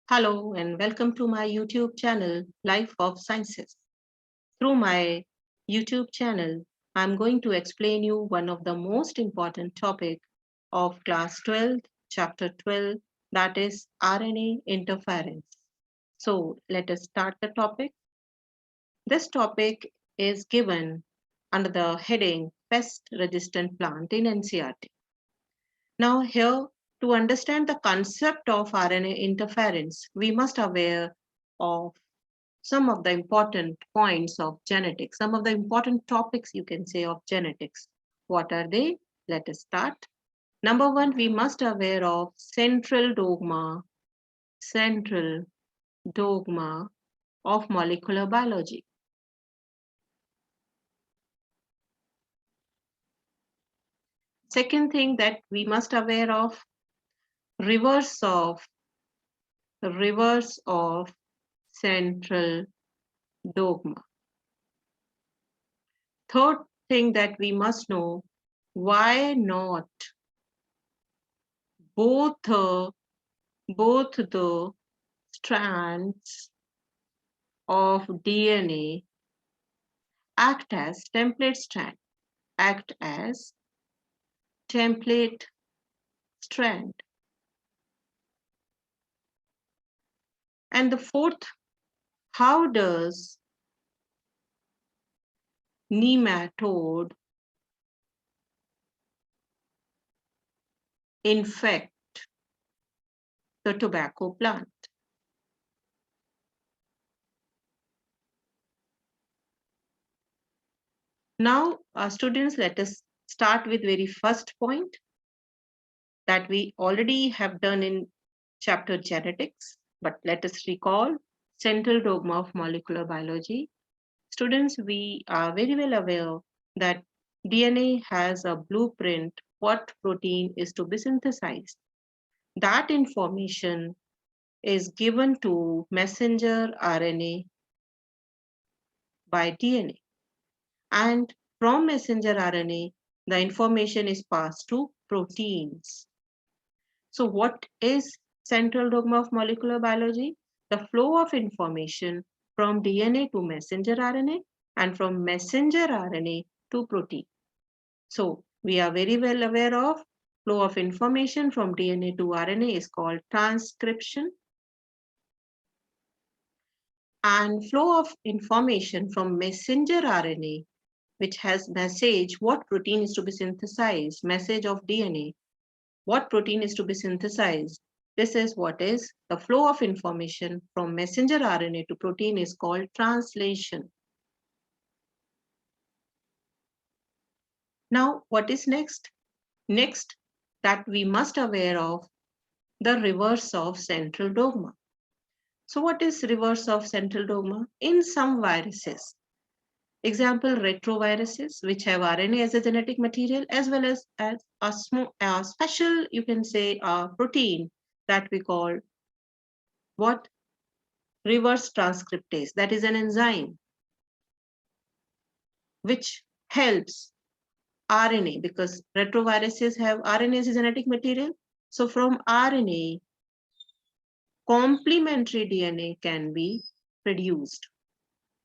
Hello and welcome to my YouTube channel, Life of Sciences. Through my YouTube channel, I'm going to explain you one of the most important topic of class 12, chapter 12, that is RNA interference. So let us start the topic. This topic is given under the heading Pest Resistant Plant in NCERT. Now here, to understand the concept of RNA interference, we must aware of some of the important points of genetics, some of the important topics you can say of genetics. What are they? Let us start. Number one, we must aware of central dogma of molecular biology. Second thing that we must aware of, reverse of central dogma. Third thing that we must know, why not both the strands of DNA act as template strand, And the fourth, how does nematode infect the tobacco plant? Now, students, let us start with very first point that we already have done in chapter genetics, but let us recall central dogma of molecular biology. Students, we are very well aware that DNA has a blueprint what protein is to be synthesized. That information is given to messenger RNA by DNA. And from messenger RNA, the information is passed to proteins. So what is central dogma of molecular biology? The flow of information from DNA to messenger RNA and from messenger RNA to protein. So we are very well aware of flow of information from DNA to RNA is called transcription. And flow of information from messenger RNA, which has message what protein is to be synthesized, message of DNA, what protein is to be synthesized. This is what is the flow of information from messenger RNA to protein is called translation. Now, what is next? Next, that we must aware of the reverse of central dogma. So what is reverse of central dogma? In some viruses, example retroviruses, which have RNA as a genetic material, as well as a special, you can say, a protein that we call what? Reverse transcriptase. That is an enzyme which helps RNA, because retroviruses have RNA as a genetic material. So from RNA, complementary DNA can be produced.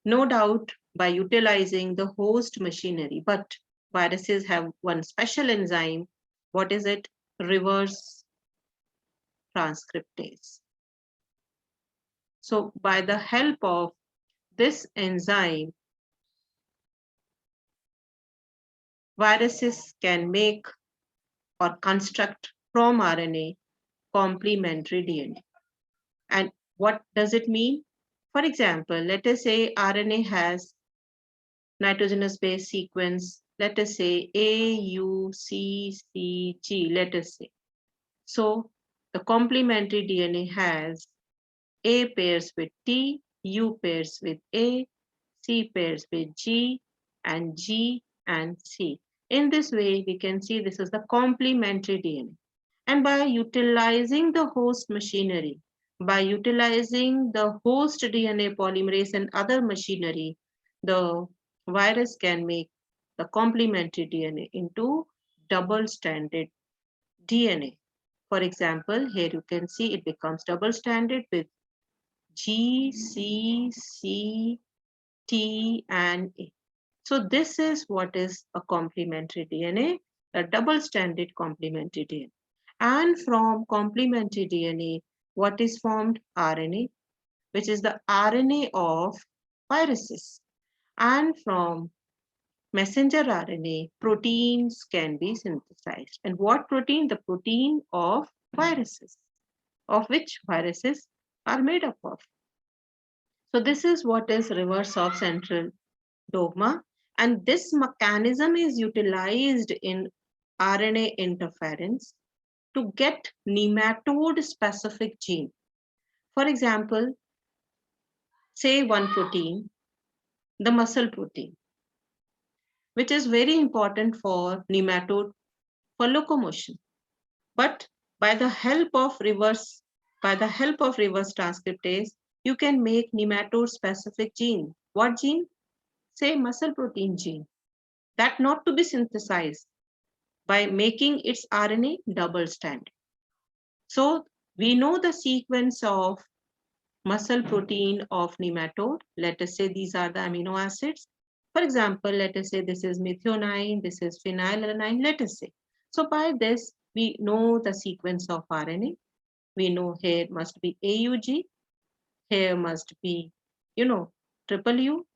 No doubt by utilizing the host machinery, but viruses have one special enzyme. What is it? Reverse transcriptase. So by the help of this enzyme, viruses can make or construct from RNA complementary DNA. And what does it mean? For example, let us say RNA has nitrogenous base sequence, let us say AUCCG, let us say. So the complementary DNA has A pairs with T, U pairs with A, C pairs with G, and G and C. In this way, we can see this is the complementary DNA. And by utilizing the host machinery, by utilizing the host DNA polymerase and other machinery, the virus can make the complementary DNA into double-stranded DNA. For example, here you can see it becomes double stranded with G, C, C, T, and A. So this is what is a complementary DNA, a double-stranded complementary DNA. And from complementary DNA, what is formed? RNA, which is the RNA of viruses. And from messenger RNA, proteins can be synthesized. And what protein? The protein of viruses, of which viruses are made up of. So this is what is reverse of central dogma, and this mechanism is utilized in RNA interference to get nematode specific gene. For example, say one protein, the muscle protein, which is very important for nematode for locomotion. But by the help of reverse transcriptase, you can make nematode specific gene. What gene? Say muscle protein gene. That not to be synthesized by making its RNA double stranded. So we know the sequence of muscle protein of nematode. Let us say these are the amino acids. For example, let us say this is methionine, this is phenylalanine, let us say. So by this, we know the sequence of RNA. We know here must be AUG, here must be, triple U.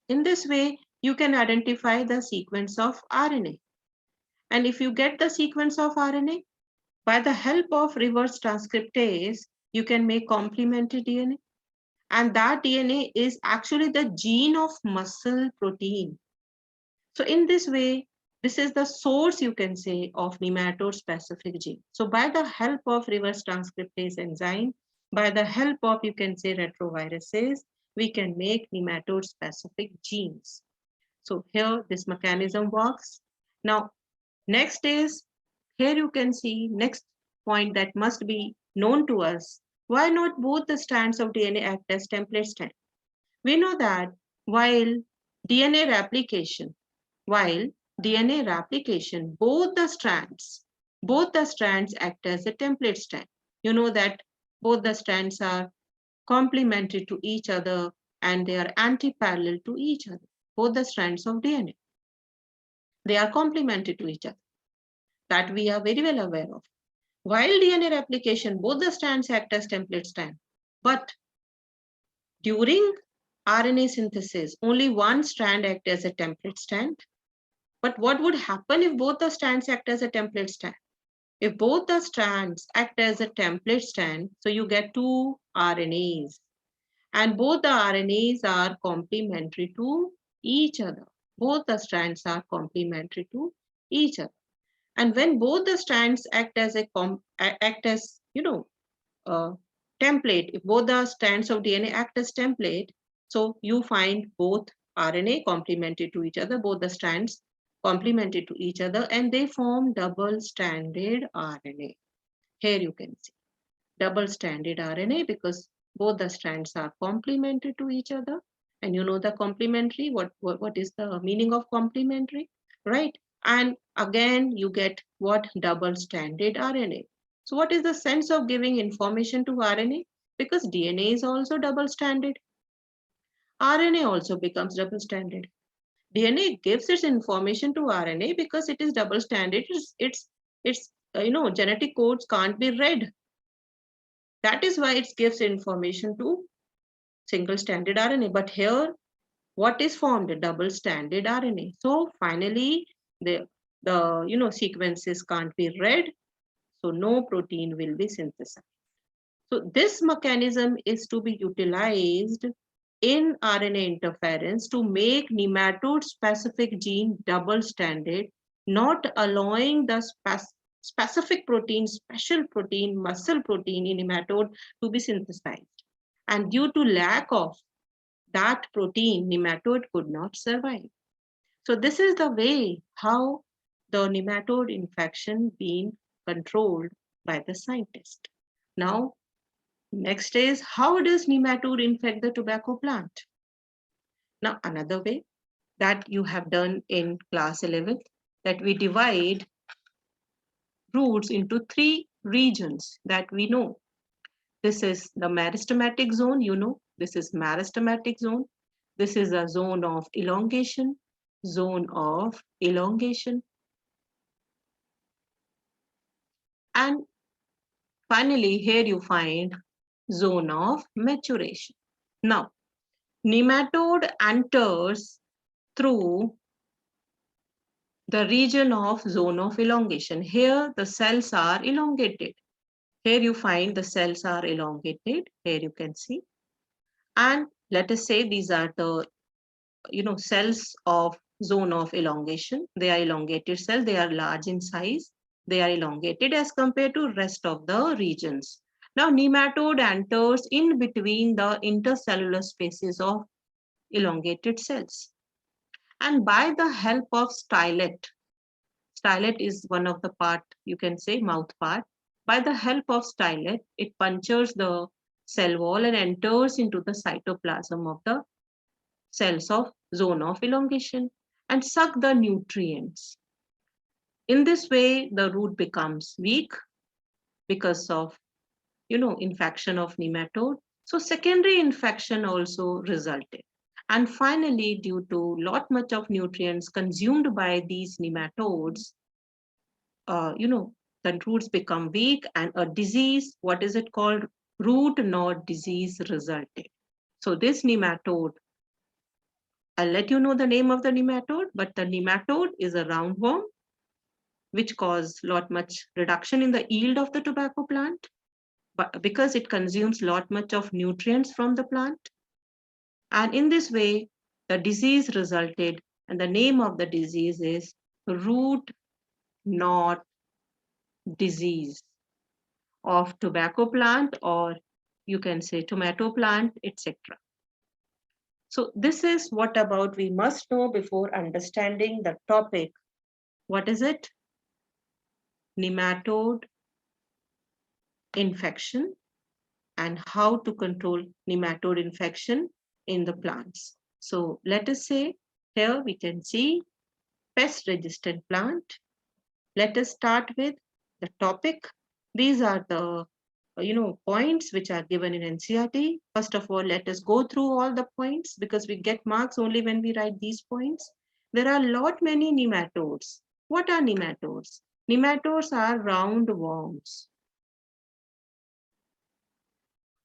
In this way, you can identify the sequence of RNA. And if you get the sequence of RNA, by the help of reverse transcriptase, you can make complementary DNA. And that DNA is actually the gene of muscle protein. So in this way, this is the source, you can say, of nematode specific gene. So by the help of reverse transcriptase enzyme, by the help of, you can say, retroviruses, we can make nematode specific genes. So here this mechanism works. Now, next is, here you can see next point that must be known to us. Why not both the strands of DNA act as template strand? We know that while DNA replication, both the strands act as a template strand. You know that both the strands are complementary to each other and they are anti-parallel to each other. Both the strands of DNA. They are complementary to each other. That we are very well aware of. While DNA replication, both the strands act as template strand. But during RNA synthesis, only one strand acts as a template strand. But what would happen if both the strands act as a template strand? If both the strands act as a template strand, so you get two RNAs. And both the RNAs are complementary to each other. Both the strands are complementary to each other. And when both the strands act as template, if both the strands of DNA act as template, so you find both RNA complementary to each other, both the strands complementary to each other, and they form double-stranded RNA. Here you can see double-stranded RNA because both the strands are complementary to each other. And you know the complementary, what is the meaning of complementary, right? And again, you get what? Double-stranded RNA. So what is the sense of giving information to RNA? Because DNA is also double-stranded. RNA also becomes double-stranded. DNA gives its information to RNA because it is double-stranded. Its genetic codes can't be read. That is why it gives information to single-stranded RNA. But here, what is formed? A double-stranded RNA. So finally, the sequences can't be read. So no protein will be synthesized. So this mechanism is to be utilized in RNA interference to make nematode-specific gene double-stranded, not allowing the specific protein, special protein, muscle protein in nematode to be synthesized. And due to lack of that protein, nematode could not survive. So this is the way how the nematode infection being controlled by the scientist. Now, next is, how does nematode infect the tobacco plant? Now, another way that you have done in class 11, that we divide roots into three regions that we know. This is the meristematic zone, you know, this is meristematic zone. This is a zone of elongation, zone of elongation. And finally, here you find zone of maturation. Now, nematode enters through the region of zone of elongation. Here the cells are elongated. Here you find the cells are elongated. Here you can see. And let us say these are the cells of zone of elongation. They are elongated cells. They are large in size. They are elongated as compared to rest of the regions. Now nematode enters in between the intercellular spaces of elongated cells. And by the help of stylet is one of the part, you can say mouth part. By the help of stylet, it punctures the cell wall and enters into the cytoplasm of the cells of zone of elongation and suck the nutrients. In this way, the root becomes weak because of, infection of nematode. So secondary infection also resulted. And finally, due to lot much of nutrients consumed by these nematodes, the roots become weak and a disease, what is it called? Root knot disease resulted. So this nematode, I'll let you know the name of the nematode, but the nematode is a roundworm which cause lot much reduction in the yield of the tobacco plant, but because it consumes lot much of nutrients from the plant. And in this way, the disease resulted, and the name of the disease is root knot disease of tobacco plant, or you can say tomato plant, etc. So this is what about we must know before understanding the topic. What is it? Nematode infection and how to control nematode infection in the plants. So let us say here we can see pest resistant plant. Let us start with the topic. These are the points which are given in NCERT. First of all, let us go through all the points because we get marks only when we write these points. There are lot many nematodes. What are nematodes? Nematodes are roundworms.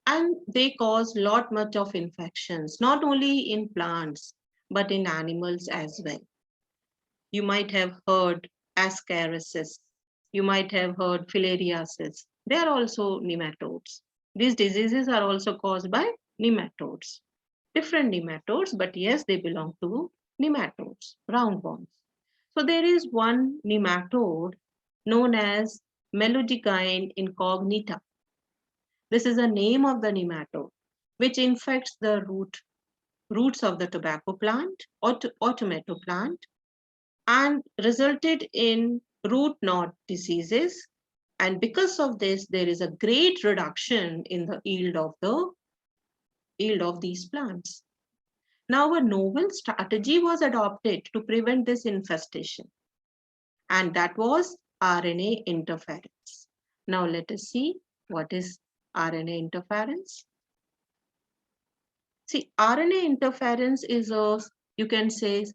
And they cause lot much of infections, not only in plants, but in animals as well. You might have heard ascariasis. You might have heard filariasis. They are also nematodes. These diseases are also caused by nematodes. Different nematodes, but yes, they belong to nematodes, roundworms. So there is one nematode known as Melodygyne incognita. This is the name of the nematode, which infects the roots of the tobacco plant or tomato plant and resulted in root knot diseases. And because of this, there is a great reduction in the yield of these plants. Now, a novel strategy was adopted to prevent this infestation, and that was RNA interference. Now, let us see what is RNA interference. See, RNA interference is you can say,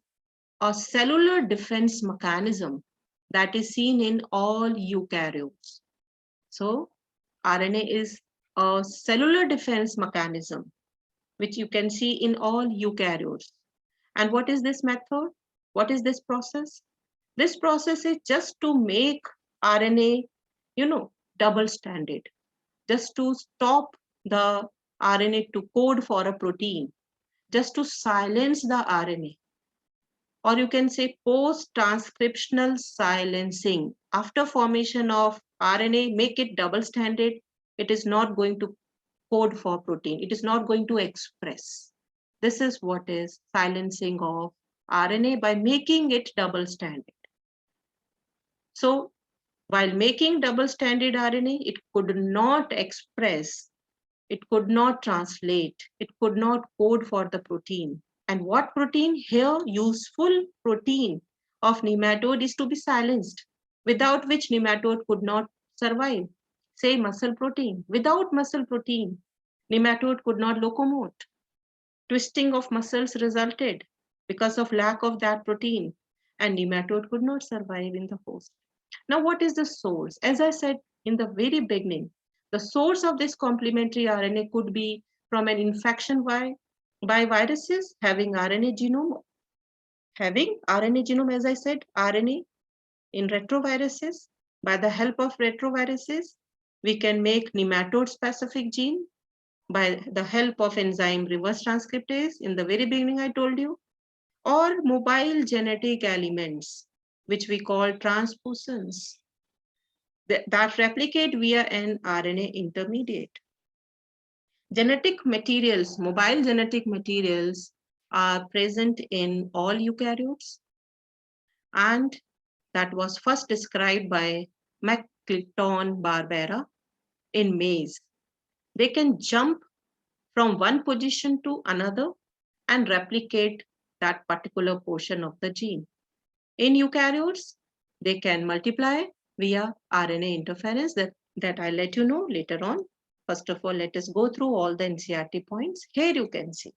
a cellular defense mechanism that is seen in all eukaryotes. So, RNA is a cellular defense mechanism which you can see in all eukaryotes. And what is this method? What is this process? This process is just to make RNA, double-stranded, just to stop the RNA to code for a protein, just to silence the RNA. Or you can say post-transcriptional silencing. After formation of RNA, make it double-stranded. It is not going to code for protein. It is not going to express. This is what is silencing of RNA by making it double-stranded. So while making double-stranded RNA, it could not express, it could not translate, it could not code for the protein. And what protein? Here, useful protein of nematode is to be silenced, without which nematode could not survive. say muscle protein. Without muscle protein, nematode could not locomote. Twisting of muscles resulted because of lack of that protein, and nematode could not survive in the host. Now, what is the source? As I said in the very beginning, the source of this complementary RNA could be from an infection by viruses having RNA genome. Having RNA genome, as I said, RNA in retroviruses. By the help of retroviruses, we can make nematode specific gene by the help of enzyme reverse transcriptase. In the very beginning, I told you, or mobile genetic elements, which we call transposons, that replicate via an RNA intermediate. Genetic materials, mobile genetic materials, are present in all eukaryotes, and that was first described by McClinton-Barbera in maize. They can jump from one position to another and replicate that particular portion of the gene. In eukaryotes, they can multiply via RNA interference that I'll let you know later on. First of all, let us go through all the NCERT points. Here you can see.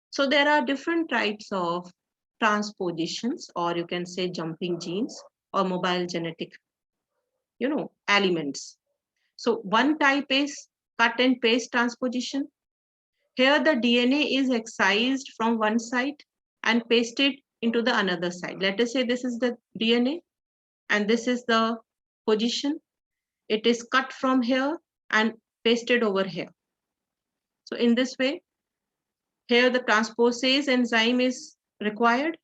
So there are different types of transpositions, or you can say jumping genes or mobile genetic, elements. So one type is cut and paste transposition. Here the DNA is excised from one site and pasted into the another site. Let us say this is the DNA and this is the position. It is cut from here and pasted over here. So in this way, here the transposase enzyme is required.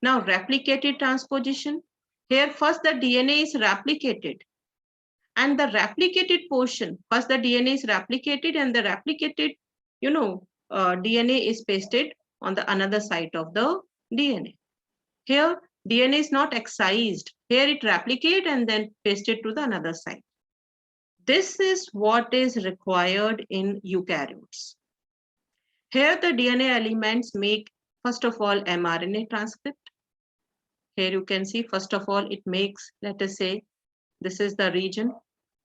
Now replicated transposition. Here first the DNA is replicated, and the replicated portion, first the DNA is replicated and the replicated, DNA is pasted on the another side of the DNA. Here DNA is not excised. Here it replicate and then pasted to the another side. This is what is required in eukaryotes. Here the DNA elements make, first of all, mRNA transcript. Here you can see, first of all, it makes, let us say, this is the region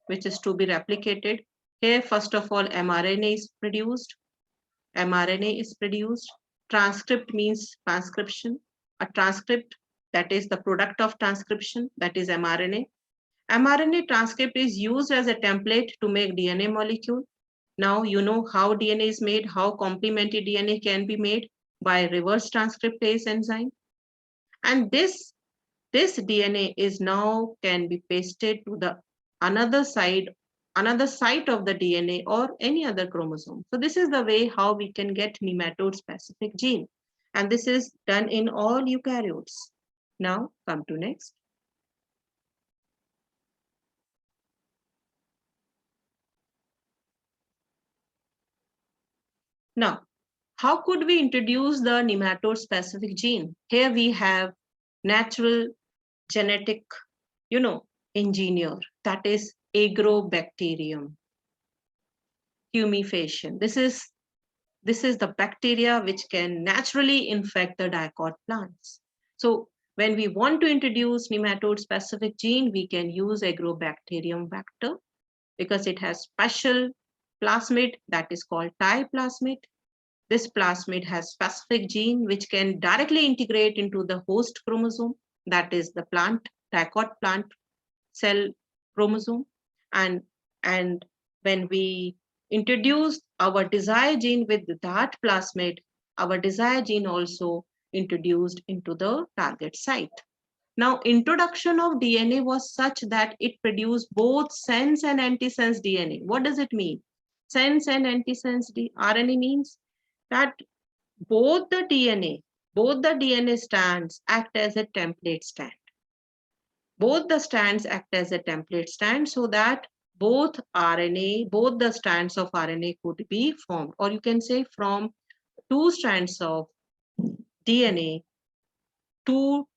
which is to be replicated. Here, first of all, mRNA is produced. mRNA is produced. Transcript means transcription. A transcript, that is the product of transcription, that is mRNA. mRNA transcript is used as a template to make DNA molecule. Now you know how DNA is made, how complementary DNA can be made by reverse transcriptase enzyme. And this DNA is now can be pasted to the another site of the DNA or any other chromosome. So this is the way how we can get nematode specific gene. And this is done in all eukaryotes. Now come to next. Now, how could we introduce the nematode specific gene? Here we have natural genetic, engineer, that is agrobacterium humification. This is the bacteria which can naturally infect the dicot plants. So when we want to introduce nematode specific gene, we can use agrobacterium vector because it has special plasmid that is called Ti plasmid. This plasmid has specific gene which can directly integrate into the host chromosome, that is the dicot plant cell chromosome. And when we introduce our desired gene with that plasmid, our desired gene also introduced into the target site. Now, introduction of DNA was such that it produced both sense and antisense DNA. What does it mean? Sense and antisense RNA means that both the DNA strands act as a template stand. Both the strands act as a template stand so that both the strands of RNA could be formed, or you can say from two strands of DNA, two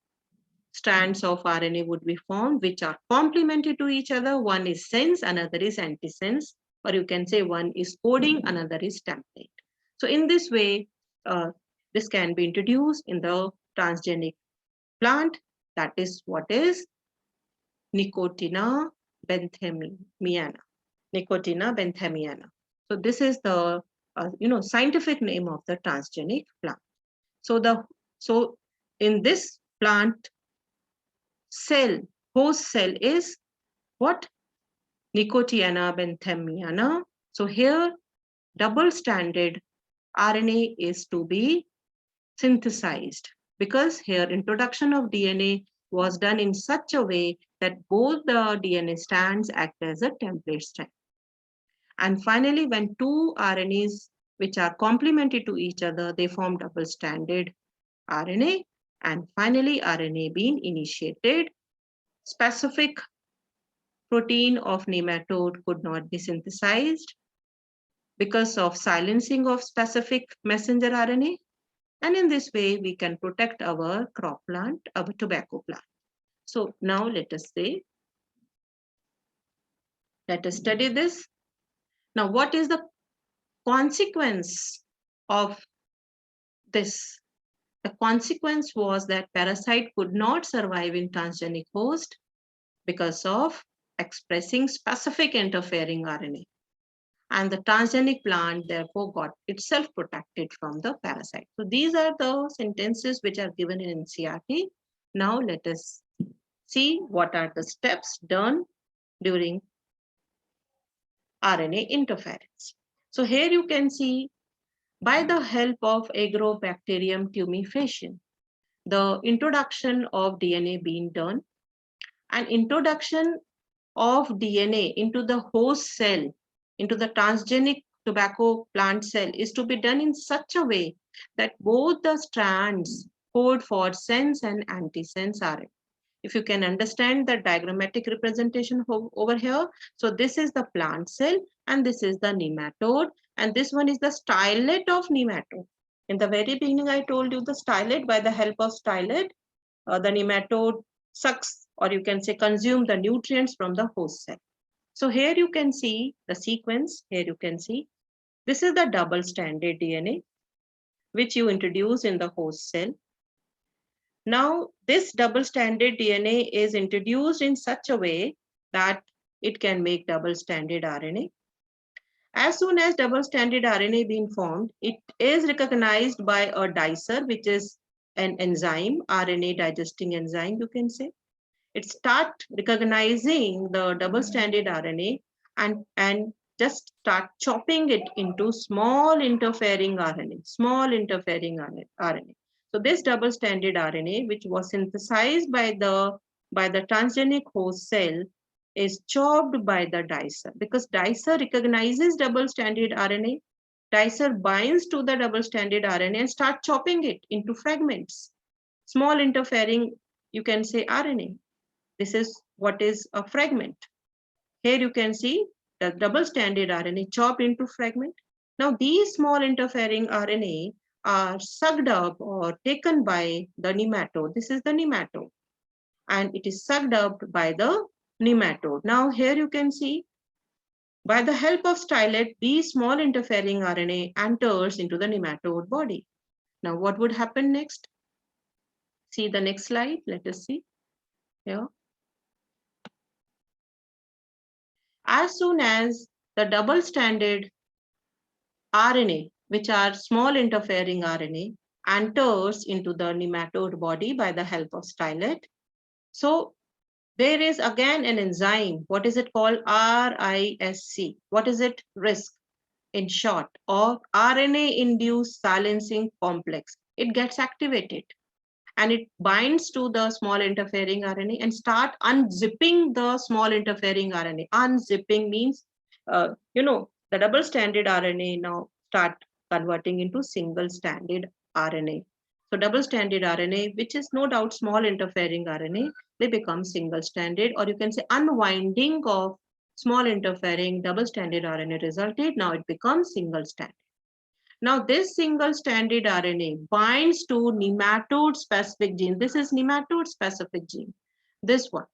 strands of RNA would be formed, which are complementary to each other. One is sense, another is antisense, or you can say one is coding, another is template. So in this way, this can be introduced in the transgenic plant. That is what is Nicotina benthamiana. Nicotina benthamiana. So this is the scientific name of the transgenic plant. So in this plant cell, host cell is what? Nicotiana benthamiana. So here double-stranded RNA is to be synthesized, because here introduction of DNA was done in such a way that both the DNA strands act as a template strand. And finally, when two RNAs which are complementary to each other, they form double-stranded RNA. And finally, RNA being initiated, specific protein of nematode could not be synthesized because of silencing of specific messenger RNA. And in this way, we can protect our crop plant, our tobacco plant. So now let us study this. Now, what is the consequence of this? The consequence was that parasite could not survive in transgenic host because of expressing specific interfering RNA. And the transgenic plant therefore got itself protected from the parasite. So these are the sentences which are given in NCERT. Now let us see what are the steps done during RNA interference. So here you can see, by the help of Agrobacterium tumefaciens, the introduction of DNA being done, and introduction of DNA into the host cell, into the transgenic tobacco plant cell, is to be done in such a way that both the strands code for sense and antisense RNA. If you can understand the diagrammatic representation over here, so this is the plant cell and this is the nematode, and this one is the stylet of nematode. In the very beginning, I told you the stylet, by the help of stylet, the nematode sucks, or you can say consume, the nutrients from the host cell. So here you can see the sequence. Here you can see this is the double-stranded DNA which you introduce in the host cell. Now, this double-stranded DNA is introduced in such a way that it can make double-stranded RNA. As soon as double-stranded RNA being formed, it is recognized by a dicer, which is an enzyme, RNA digesting enzyme, you can say. It starts recognizing the double-stranded RNA and just start chopping it into small interfering RNA, So this double-stranded RNA, which was synthesized by the transgenic host cell, is chopped by the dicer, because dicer recognizes double-stranded RNA. Dicer binds to the double-stranded RNA and start chopping it into fragments, small interfering, you can say, RNA. This is what is a fragment. Here you can see the double-stranded RNA chopped into fragment. Now these small interfering RNA are sucked up or taken by the nematode. This is the nematode, and it is sucked up by the nematode. Now here you can see, by the help of stylet, these small interfering RNA enters into the nematode body. Now what would happen next? See the next slide. Let us see here. As soon as the double-stranded RNA, which are small interfering RNA, enters into the nematode body by the help of stylet, so there is again an enzyme. What is it called? RISC. What is it? RISC in short, or RNA-induced silencing complex. It gets activated and it binds to the small interfering RNA and start unzipping the small interfering RNA. Unzipping means, the double-stranded RNA now start converting into single-stranded RNA. So double-stranded RNA, which is no doubt small interfering RNA, they become single-stranded, or you can say unwinding of small interfering double-stranded RNA resulted. Now it becomes single-stranded. Now this single-stranded RNA binds to nematode-specific gene. This is nematode-specific gene. This one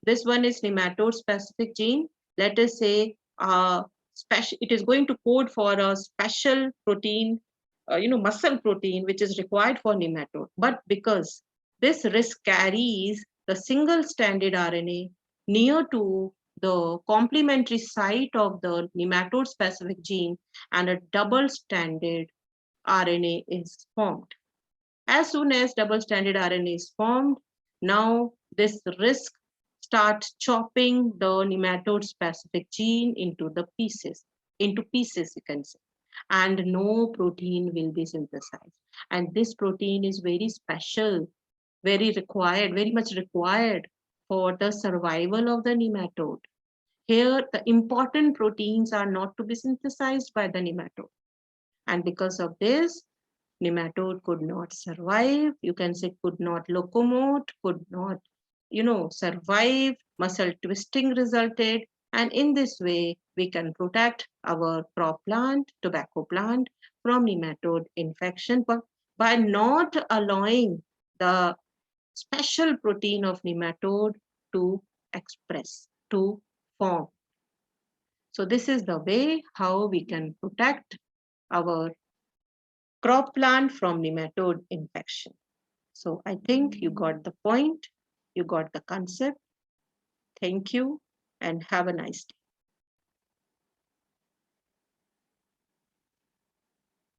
is nematode-specific gene. Let us say it is going to code for a special protein, muscle protein, which is required for nematode. But because this RISC carries the single-stranded RNA near to the complementary site of the nematode specific gene and a double-stranded RNA is formed. As soon as double-stranded RNA is formed, now this risk starts chopping the nematode specific gene into pieces, you can say, and no protein will be synthesized. And this protein is very special, very much required for the survival of the nematode. Here, the important proteins are not to be synthesized by the nematode. And because of this, nematode could not survive, you can say could not locomote, could not, survive, muscle twisting resulted. And in this way, we can protect our crop plant, tobacco plant from nematode infection by not allowing the special protein of nematode to express, to form. So this is the way how we can protect our crop plant from nematode infection. So I think you got the point, you got the concept. Thank you and have a nice day.